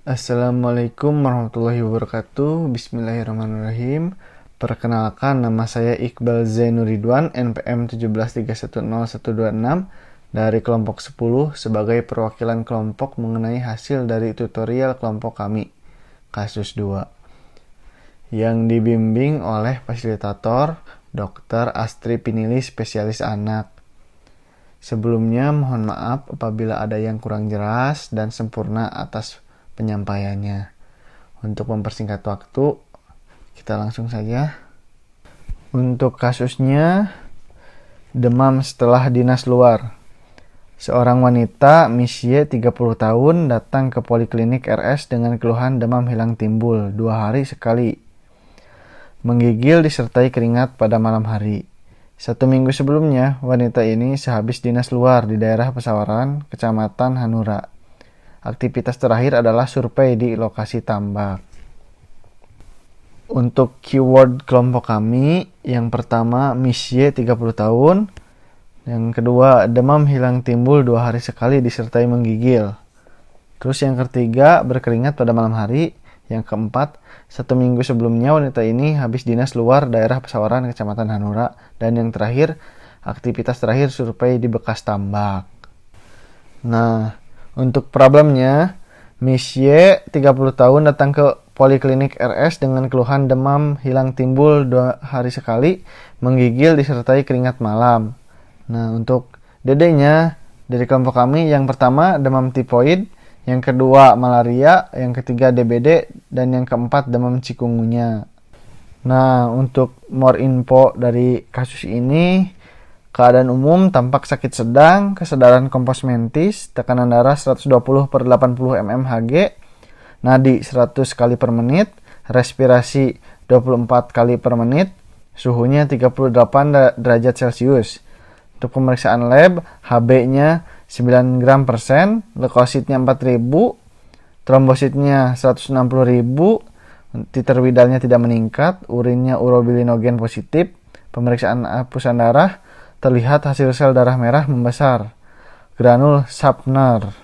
Assalamualaikum warahmatullahi wabarakatuh. Bismillahirrahmanirrahim. Perkenalkan, nama saya Iqbal Zainur Ridwan, NPM 17310126 dari kelompok 10 sebagai perwakilan kelompok mengenai hasil dari tutorial kelompok kami, kasus 2, yang dibimbing oleh fasilitator Dr. Astri Pinili, spesialis anak. Sebelumnya mohon maaf apabila ada yang kurang jelas dan sempurna atas penyampaiannya. Untuk mempersingkat waktu, kita langsung saja. Untuk kasusnya, demam setelah dinas luar. Seorang wanita, Miss Y, 30 tahun, datang ke Poliklinik RS dengan keluhan demam hilang timbul 2 hari sekali. Menggigil disertai keringat pada malam hari. 1 minggu sebelumnya, wanita ini sehabis dinas luar di daerah Pesawaran, Kecamatan Hanura. Aktivitas terakhir adalah survei di lokasi tambak. Untuk keyword kelompok kami, yang pertama Miss Y 30 tahun, yang kedua demam hilang timbul 2 hari sekali disertai menggigil. Terus yang ketiga berkeringat pada malam hari. Yang keempat, 1 minggu sebelumnya wanita ini habis dinas luar daerah Pesawaran Kecamatan Hanura. Dan yang terakhir, aktivitas terakhir survei di bekas tambak. Nah, untuk problemnya, Miss Y 30 tahun datang ke Poliklinik RS dengan keluhan demam hilang timbul 2 hari sekali, menggigil disertai keringat malam. Nah, untuk dedenya dari kelompok kami, yang pertama demam tifoid, yang kedua malaria, yang ketiga DBD, dan yang keempat demam cikungunya. Nah, untuk more info dari kasus ini, keadaan umum tampak sakit sedang, kesadaran kompos mentis, tekanan darah 120/80 mmHg, nadi 100 kali per menit, respirasi 24 kali per menit, suhunya 38 derajat Celcius. Untuk pemeriksaan lab, Hb-nya 9 gram per sen, leukositnya 4000, trombositnya 160.000, titer widalnya tidak meningkat, urinnya urobilinogen positif, pemeriksaan hapusan darah, terlihat hasil sel darah merah membesar, granul Sapner.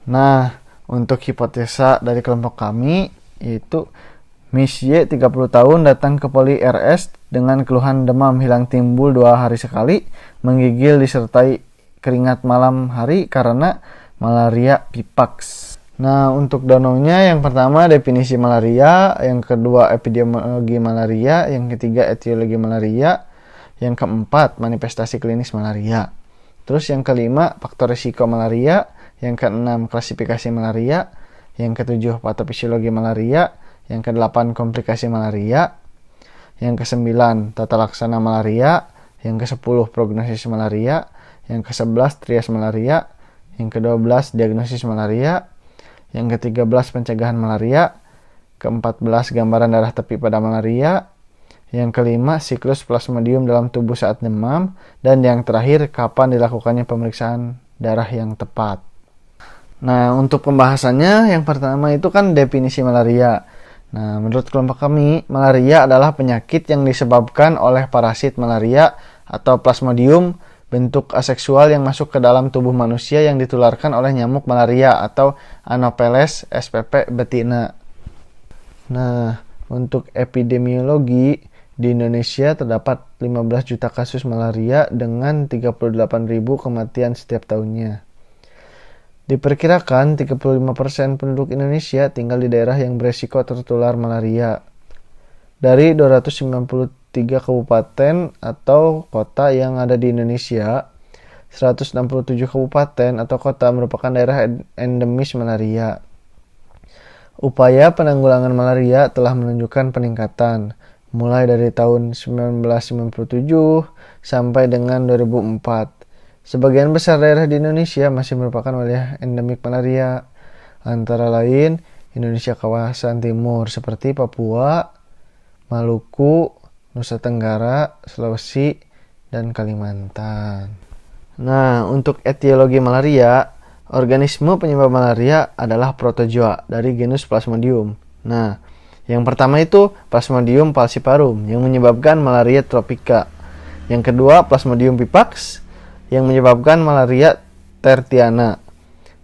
Nah, untuk hipotesa dari kelompok kami yaitu Miss Y 30 tahun datang ke Poli RS dengan keluhan demam hilang timbul 2 hari sekali, menggigil disertai keringat malam hari karena malaria pipax. Nah, untuk dononya yang pertama definisi malaria, yang kedua epidemiologi malaria, yang ketiga etiologi malaria, yang keempat manifestasi klinis malaria. Terus yang kelima faktor risiko malaria, yang keenam klasifikasi malaria, yang ketujuh patofisiologi malaria, yang kedelapan komplikasi malaria, yang kesembilan tata laksana malaria, yang kesepuluh prognosis malaria, yang kesebelas trias malaria, yang kedua-belas diagnosis malaria, yang ke-13 pencegahan malaria, ke-14 gambaran darah tepi pada malaria, yang kelima siklus plasmodium dalam tubuh saat demam, dan yang terakhir kapan dilakukannya pemeriksaan darah yang tepat. Nah, untuk pembahasannya yang pertama itu kan definisi malaria. Nah, menurut kelompok kami, malaria adalah penyakit yang disebabkan oleh parasit malaria atau plasmodium bentuk aseksual yang masuk ke dalam tubuh manusia yang ditularkan oleh nyamuk malaria atau Anopheles spp betina. Nah, untuk epidemiologi, di Indonesia terdapat 15 juta kasus malaria dengan 38.000 kematian setiap tahunnya. Diperkirakan 35% penduduk Indonesia tinggal di daerah yang beresiko tertular malaria. Dari 293 kabupaten atau kota yang ada di Indonesia, 167 kabupaten atau kota merupakan daerah endemis malaria. Upaya penanggulangan malaria telah menunjukkan peningkatan, mulai dari tahun 1997 sampai dengan 2004. Sebagian besar daerah di Indonesia masih merupakan wilayah endemik malaria, antara lain Indonesia kawasan timur seperti Papua, Maluku, Nusa Tenggara, Sulawesi, dan Kalimantan. Nah, untuk etiologi malaria, organisme penyebab malaria adalah protozoa dari genus Plasmodium. Nah, yang pertama itu Plasmodium falciparum yang menyebabkan malaria tropika. Yang kedua Plasmodium pipax yang menyebabkan malaria tertiana.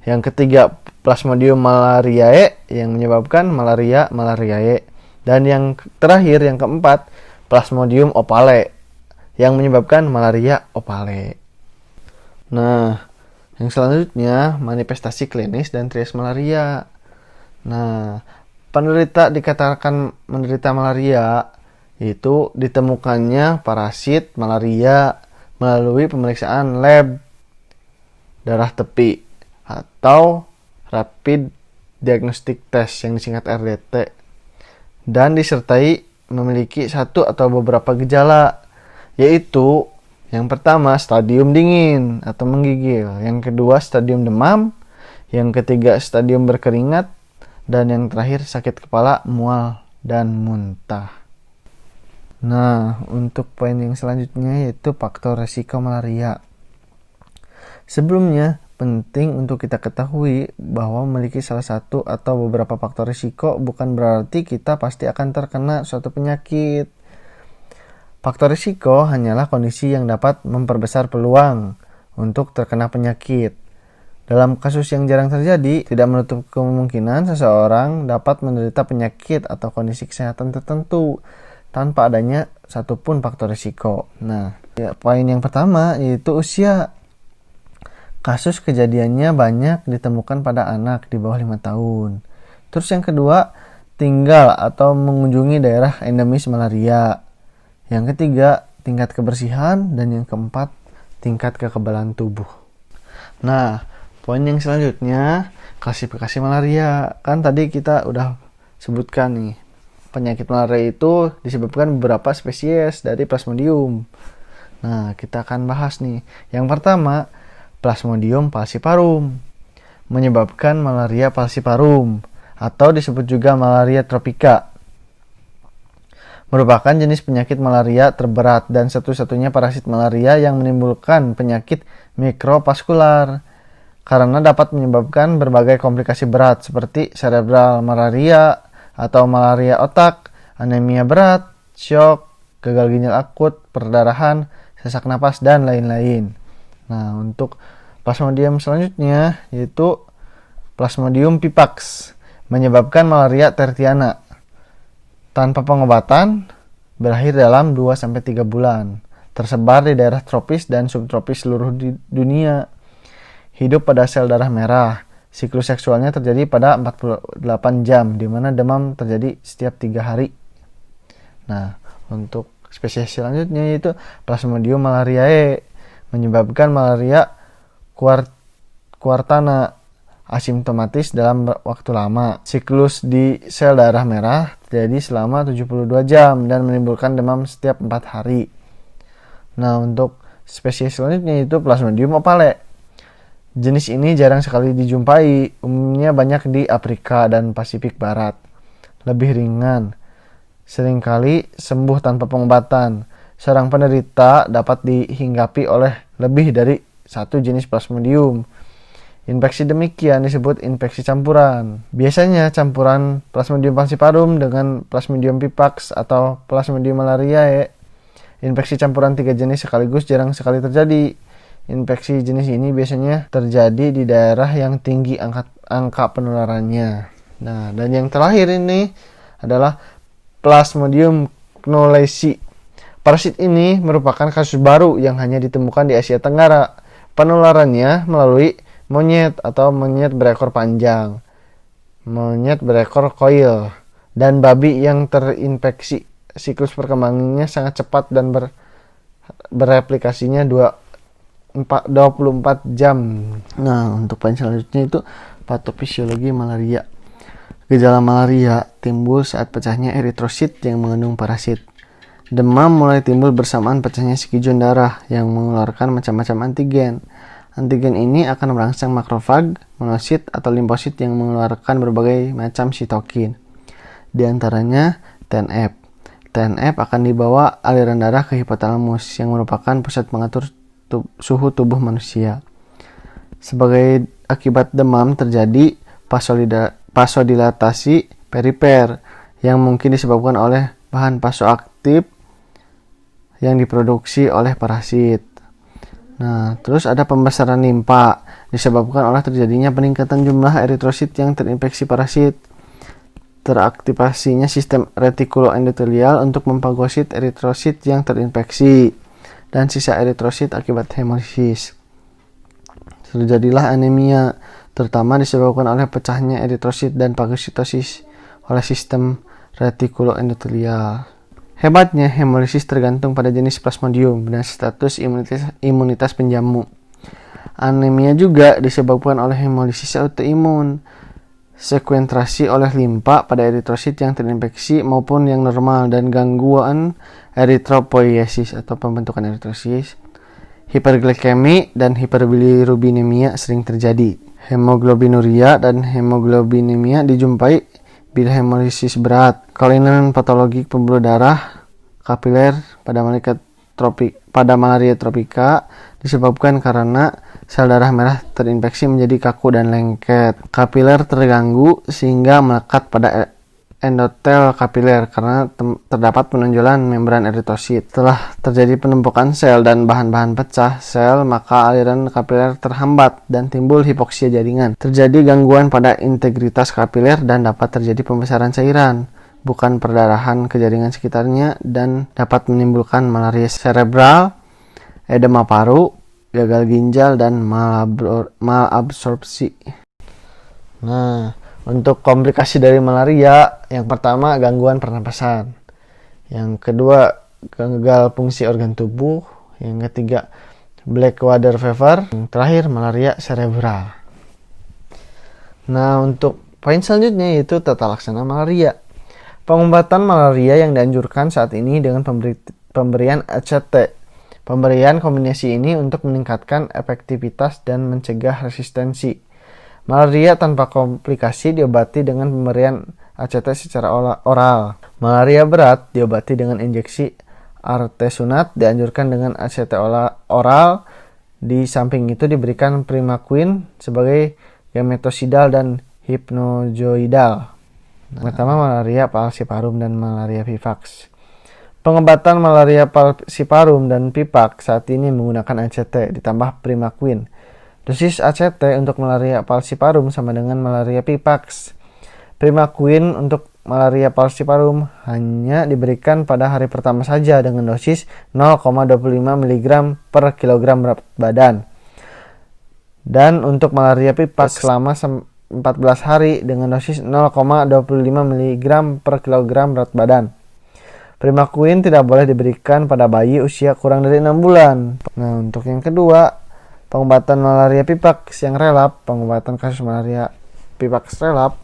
Yang ketiga Plasmodium malariae yang menyebabkan malariae. Dan yang terakhir, yang keempat, Plasmodium opale yang menyebabkan malaria opale. Nah, yang selanjutnya manifestasi klinis dan trias malaria. Nah, penderita dikatakan menderita malaria itu ditemukannya parasit malaria melalui pemeriksaan lab darah tepi atau Rapid Diagnostic Test yang disingkat RDT, dan disertai memiliki satu atau beberapa gejala, yaitu yang pertama stadium dingin atau menggigil, yang kedua stadium demam, yang ketiga stadium berkeringat, dan yang terakhir sakit kepala, mual, dan muntah. Nah, untuk poin yang selanjutnya yaitu faktor resiko malaria. Sebelumnya, penting untuk kita ketahui bahwa memiliki salah satu atau beberapa faktor risiko bukan berarti kita pasti akan terkena suatu penyakit. Faktor risiko hanyalah kondisi yang dapat memperbesar peluang untuk terkena penyakit. Dalam kasus yang jarang terjadi, tidak menutup kemungkinan seseorang dapat menderita penyakit atau kondisi kesehatan tertentu tanpa adanya satupun faktor risiko. Nah, poin yang pertama yaitu usia. Kasus kejadiannya banyak ditemukan pada anak di bawah 5 tahun. Terus yang kedua, tinggal atau mengunjungi daerah endemis malaria. Yang ketiga, tingkat kebersihan. Dan yang keempat, tingkat kekebalan tubuh. Nah, poin yang selanjutnya, klasifikasi malaria. Kan tadi kita udah sebutkan nih, penyakit malaria itu disebabkan beberapa spesies dari Plasmodium. Nah, kita akan bahas nih. Yang pertama, Plasmodium falciparum menyebabkan malaria falciparum atau disebut juga malaria tropika. Merupakan jenis penyakit malaria terberat dan satu-satunya parasit malaria yang menimbulkan penyakit mikrovaskular karena dapat menyebabkan berbagai komplikasi berat seperti cerebral malaria atau malaria otak, anemia berat, shock, gagal ginjal akut, perdarahan, sesak napas, dan lain-lain. Nah, untuk Plasmodium selanjutnya yaitu Plasmodium pipax menyebabkan malaria tertiana tanpa pengobatan, berakhir dalam 2-3 bulan, tersebar di daerah tropis dan subtropis seluruh dunia, hidup pada sel darah merah. Siklus seksualnya terjadi pada 48 jam, di mana demam terjadi setiap 3 hari. Nah, untuk spesies selanjutnya yaitu Plasmodium malariae menyebabkan malaria kuartana asimptomatis dalam waktu lama. Siklus di sel darah merah terjadi selama 72 jam dan menimbulkan demam setiap 4 hari. Nah, untuk spesies selanjutnya yaitu Plasmodium opale. Jenis ini jarang sekali dijumpai, umumnya banyak di Afrika dan Pasifik Barat. Lebih ringan, seringkali sembuh tanpa pengobatan. Seorang penderita dapat dihinggapi oleh lebih dari satu jenis Plasmodium. Infeksi demikian disebut infeksi campuran. Biasanya campuran Plasmodium falciparum dengan Plasmodium pipax atau Plasmodium malariae. Infeksi campuran 3 jenis sekaligus jarang sekali terjadi. Infeksi jenis ini biasanya terjadi di daerah yang tinggi angka penularannya. Nah, dan yang terakhir ini adalah Plasmodium knowlesi. Parasit ini merupakan kasus baru yang hanya ditemukan di Asia Tenggara. Penularannya melalui monyet atau monyet berekor panjang, monyet berekor koil, dan babi yang terinfeksi. Siklus perkembangannya sangat cepat dan bereplikasinya 24 jam. Nah, untuk poin selanjutnya itu patofisiologi malaria. Gejala malaria timbul saat pecahnya eritrosit yang mengandung parasit. Demam mulai timbul bersamaan pecahnya skijon darah yang mengeluarkan macam-macam antigen. Antigen ini akan merangsang makrofag, monosit, atau limfosit yang mengeluarkan berbagai macam sitokin. Di antaranya TNF. TNF akan dibawa aliran darah ke hipotalamus yang merupakan pusat pengatur suhu tubuh manusia. Sebagai akibat demam terjadi vasodilatasi perifer yang mungkin disebabkan oleh bahan vasoaktif yang diproduksi oleh parasit. Nah, terus ada pembesaran limpa disebabkan oleh terjadinya peningkatan jumlah eritrosit yang terinfeksi parasit. Teraktivasinya sistem retikuloendotelial untuk memfagosit eritrosit yang terinfeksi dan sisa eritrosit akibat hemolisis. Terjadilah anemia, terutama disebabkan oleh pecahnya eritrosit dan fagositosis oleh sistem retikuloendotelial. Hebatnya, hemolisis tergantung pada jenis plasmodium dan status imunitas penjamu. Anemia juga disebabkan oleh hemolisis autoimun, sekuentrasi oleh limpa pada eritrosit yang terinfeksi maupun yang normal, dan gangguan eritropoiesis atau pembentukan eritrosit. Hiperglikemi dan hiperbilirubinemia sering terjadi. Hemoglobinuria dan hemoglobinemia dijumpai bila hemolisis berat. Kelainan patologi pembuluh darah kapiler pada malaria tropika disebabkan karena sel darah merah terinfeksi menjadi kaku dan lengket. Kapiler terganggu sehingga melekat pada endotel kapiler karena terdapat penonjolan membran eritrosit. Setelah terjadi penumpukan sel dan bahan-bahan pecah sel, maka aliran kapiler terhambat dan timbul hipoksia jaringan. Terjadi gangguan pada integritas kapiler dan dapat terjadi pembesaran cairan, bukan perdarahan ke jaringan sekitarnya, dan dapat menimbulkan malaria serebral, edema paru, gagal ginjal, dan malabsorpsi. Nah, untuk komplikasi dari malaria, yang pertama gangguan pernapasan, yang kedua gagal fungsi organ tubuh, yang ketiga black water fever, yang terakhir malaria serebral. Nah, untuk poin selanjutnya yaitu tata laksana malaria. Pengobatan malaria yang dianjurkan saat ini dengan pemberian ACT. Pemberian kombinasi ini untuk meningkatkan efektivitas dan mencegah resistensi. Malaria tanpa komplikasi diobati dengan pemberian ACT secara oral. Malaria berat diobati dengan injeksi artesunat, dianjurkan dengan ACT oral. Di samping itu diberikan primaquine sebagai gametosidal dan hipnozoidal. Pertama, malaria falciparum dan malaria vivax. Pengobatan malaria falciparum dan vivax saat ini menggunakan ACT ditambah primaquine. Dosis ACT untuk malaria falciparum sama dengan malaria vivax. Primaquine untuk malaria falciparum hanya diberikan pada hari pertama saja dengan dosis 0,25 mg per kilogram berat badan. Dan untuk malaria vivax selama 14 hari dengan dosis 0,25 mg per kilogram berat badan. Primaquine tidak boleh diberikan pada bayi usia kurang dari 6 bulan. Nah, untuk yang kedua, pengobatan malaria vivax yang relap. Pengobatan kasus malaria vivax relap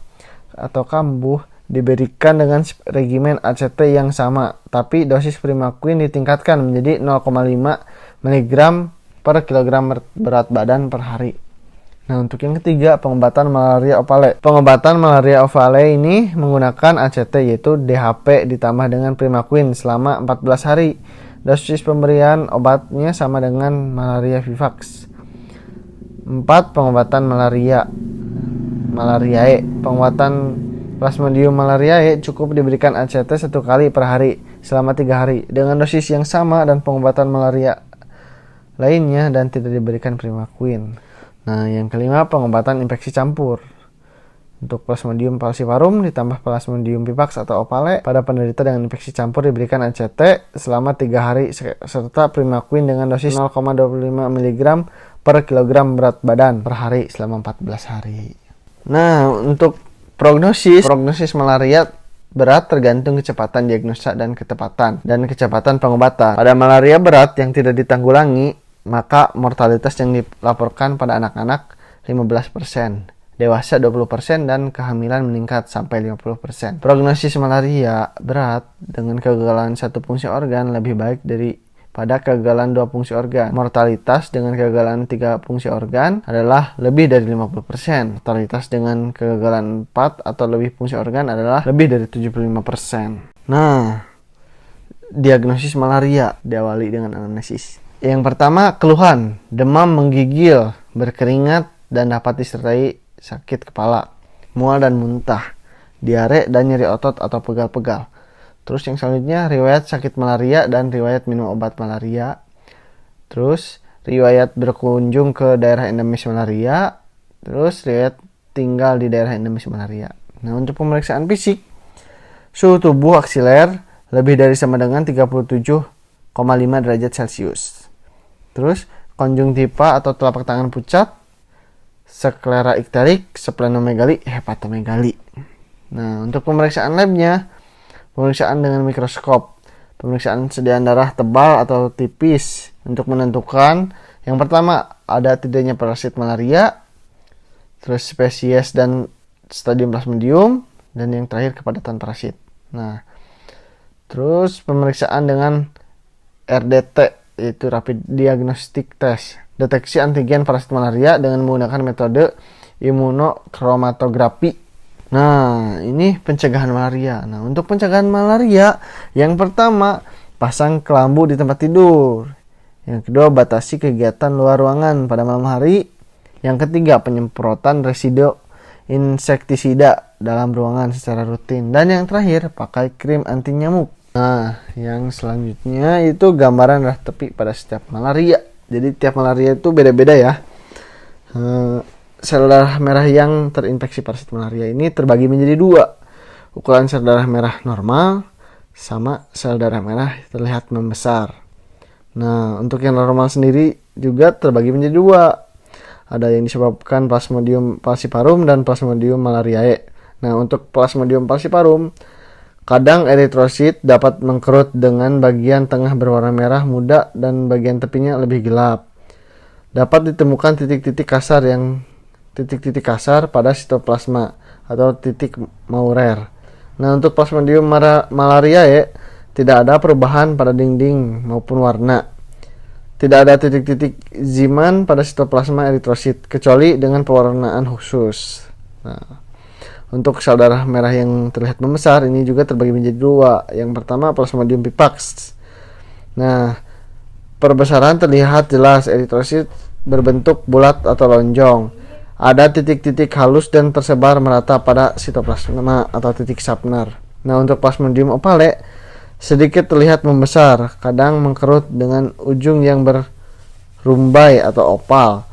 atau kambuh diberikan dengan regimen ACT yang sama, tapi dosis primaquine ditingkatkan menjadi 0,5 mg per kilogram berat badan per hari. Nah, untuk yang ketiga, pengobatan malaria ovale. Pengobatan malaria ovale ini menggunakan ACT yaitu DHP ditambah dengan primaquine selama 14 hari. Dosis pemberian obatnya sama dengan malaria vivax. 4. Pengobatan malariae. Pengobatan Plasmodium malariae cukup diberikan ACT 1 kali per hari selama 3 hari dengan dosis yang sama dan pengobatan malaria lainnya dan tidak diberikan primaquine. Nah, yang kelima, pengobatan infeksi campur. Untuk Plasmodium falciparum ditambah Plasmodium vivax atau ovale pada penderita dengan infeksi campur diberikan ACT selama 3 hari serta primaquine dengan dosis 0,25 mg per kilogram berat badan per hari selama 14 hari. Nah, untuk prognosis malaria berat tergantung kecepatan diagnosa dan ketepatan dan kecepatan pengobatan. Pada malaria berat yang tidak ditanggulangi, maka mortalitas yang dilaporkan pada anak-anak 15%, dewasa 20%, dan kehamilan meningkat sampai 50%. Prognosis malaria berat dengan kegagalan 1 fungsi organ lebih baik daripada kegagalan 2 fungsi organ. Mortalitas dengan kegagalan 3 fungsi organ adalah lebih dari 50%. Mortalitas dengan kegagalan 4 atau lebih fungsi organ adalah lebih dari 75%. Nah, diagnosis malaria diawali dengan anamnesis. Yang pertama, keluhan, demam menggigil, berkeringat, dan dapat disertai sakit kepala, mual dan muntah, diare dan nyeri otot atau pegal-pegal. Terus yang selanjutnya, riwayat sakit malaria dan riwayat minum obat malaria. Terus, riwayat berkunjung ke daerah endemis malaria, terus riwayat tinggal di daerah endemis malaria. Nah, untuk pemeriksaan fisik, suhu tubuh aksiler lebih dari sama dengan 37,5 derajat Celcius. Terus konjungtiva atau telapak tangan pucat, sklera ikterik, splenomegali, hepatomegali. Nah, untuk pemeriksaan labnya, pemeriksaan dengan mikroskop, pemeriksaan sediaan darah tebal atau tipis untuk menentukan yang pertama ada tidaknya parasit malaria, terus spesies dan stadium plasmodium, dan yang terakhir kepadatan parasit. Nah, terus pemeriksaan dengan RDT, yaitu Rapid Diagnostic Test, deteksi antigen parasit malaria dengan menggunakan metode imunokromatografi. Nah, ini pencegahan malaria. Nah, untuk pencegahan malaria, yang pertama, pasang kelambu di tempat tidur. Yang kedua, batasi kegiatan luar ruangan pada malam hari. Yang ketiga, penyemprotan residu insektisida dalam ruangan secara rutin. Dan yang terakhir, pakai krim anti nyamuk. Nah, yang selanjutnya itu gambaran darah tepi pada setiap malaria. Jadi tiap malaria itu beda-beda ya. Sel darah merah yang terinfeksi parasit malaria ini terbagi menjadi dua. Ukuran sel darah merah normal sama sel darah merah terlihat membesar. Nah, untuk yang normal sendiri juga terbagi menjadi dua. Ada yang disebabkan Plasmodium falciparum dan Plasmodium malariae. Nah, untuk Plasmodium falciparum, kadang eritrosit dapat mengkerut dengan bagian tengah berwarna merah muda dan bagian tepinya lebih gelap. Dapat ditemukan titik-titik kasar pada sitoplasma atau titik Maurer. Nah, untuk Plasmodium malariae tidak ada perubahan pada dinding maupun warna. Tidak ada titik-titik Zeeman pada sitoplasma eritrosit kecuali dengan pewarnaan khusus. Nah, untuk sel darah merah yang terlihat membesar ini juga terbagi menjadi dua. Yang pertama Plasmodium pipax. Nah, perbesaran terlihat jelas, eritrosit berbentuk bulat atau lonjong. Ada titik-titik halus dan tersebar merata pada sitoplasma atau titik Sapner. Nah, untuk Plasmodium ovale sedikit terlihat membesar, kadang mengkerut dengan ujung yang berumbai atau opal.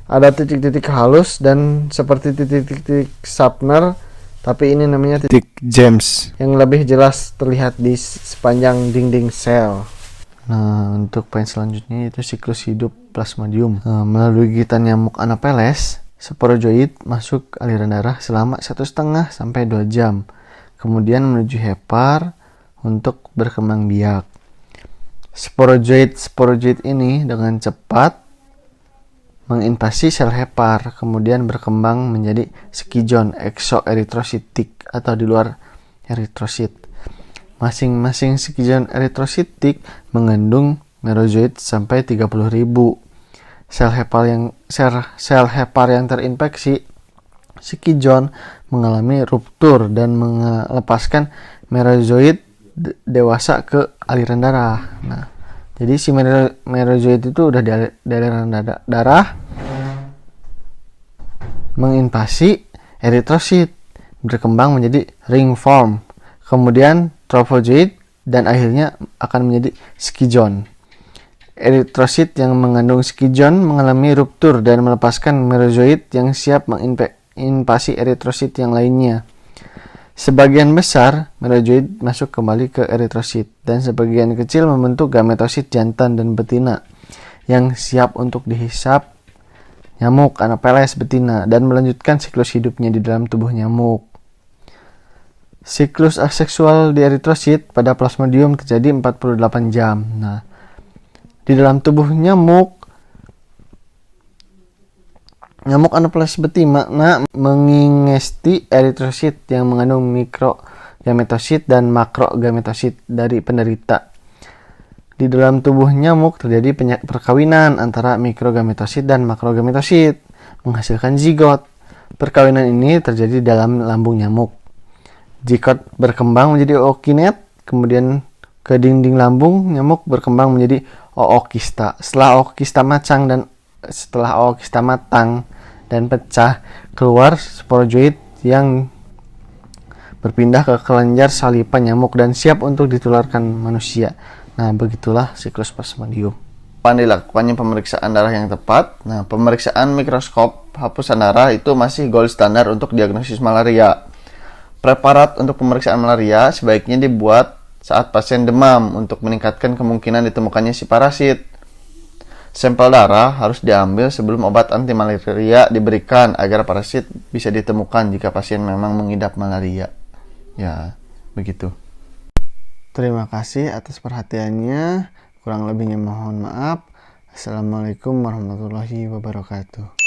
Ada titik-titik halus dan seperti titik-titik Sapner, tapi ini namanya titik James yang lebih jelas terlihat di sepanjang dinding sel. Nah, untuk poin selanjutnya itu siklus hidup Plasmodium. Melalui gigitan nyamuk Anopheles, sporozoid masuk aliran darah selama 1,5 sampai 2 jam. Kemudian menuju hepar untuk berkembang biak. Sporozoid ini dengan cepat menginvasi sel hepar, kemudian berkembang menjadi skijon eksoeritrositik atau di luar eritrosit. Masing-masing skijon eritrositik mengandung merozoid sampai 30.000. Sel hepar yang terinfeksi skijon mengalami ruptur dan melepaskan merozoid dewasa ke aliran darah. Nah, jadi si merozoid itu udah di aliran darah menginvasi eritrosit, berkembang menjadi ring form, kemudian trofozoid, dan akhirnya akan menjadi skijon. Eritrosit yang mengandung skijon mengalami ruptur dan melepaskan merozoid yang siap menginvasi eritrosit yang lainnya. Sebagian besar merozoid masuk kembali ke eritrosit dan sebagian kecil membentuk gametosit jantan dan betina yang siap untuk dihisap nyamuk Anopheles betina dan melanjutkan siklus hidupnya di dalam tubuh nyamuk. Siklus aseksual di eritrosit pada Plasmodium terjadi 48 jam. Nah, di dalam tubuh nyamuk Anopheles betina mengingesti eritrosit yang mengandung mikrogametosit dan makrogametosit dari penderita. Di dalam tubuh nyamuk terjadi perkawinan antara mikrogametosit dan makrogametosit, menghasilkan zigot. Perkawinan ini terjadi dalam lambung nyamuk. Zigot berkembang menjadi ookinet, kemudian ke dinding lambung nyamuk berkembang menjadi ookista. Setelah ookista matang dan pecah, keluar sporozoid yang berpindah ke kelenjar salipan nyamuk dan siap untuk ditularkan manusia. Nah, begitulah siklus Plasmodium. kapan dilakukannya pemeriksaan darah yang tepat? Nah, pemeriksaan mikroskop hapusan darah itu masih gold standar untuk diagnosis malaria. Preparat untuk pemeriksaan malaria sebaiknya dibuat saat pasien demam untuk meningkatkan kemungkinan ditemukannya si parasit. Sampel darah harus diambil sebelum obat anti malaria diberikan agar parasit bisa ditemukan jika pasien memang mengidap malaria. Ya, begitu. Terima kasih atas perhatiannya. Kurang lebihnya mohon maaf. Assalamualaikum warahmatullahi wabarakatuh.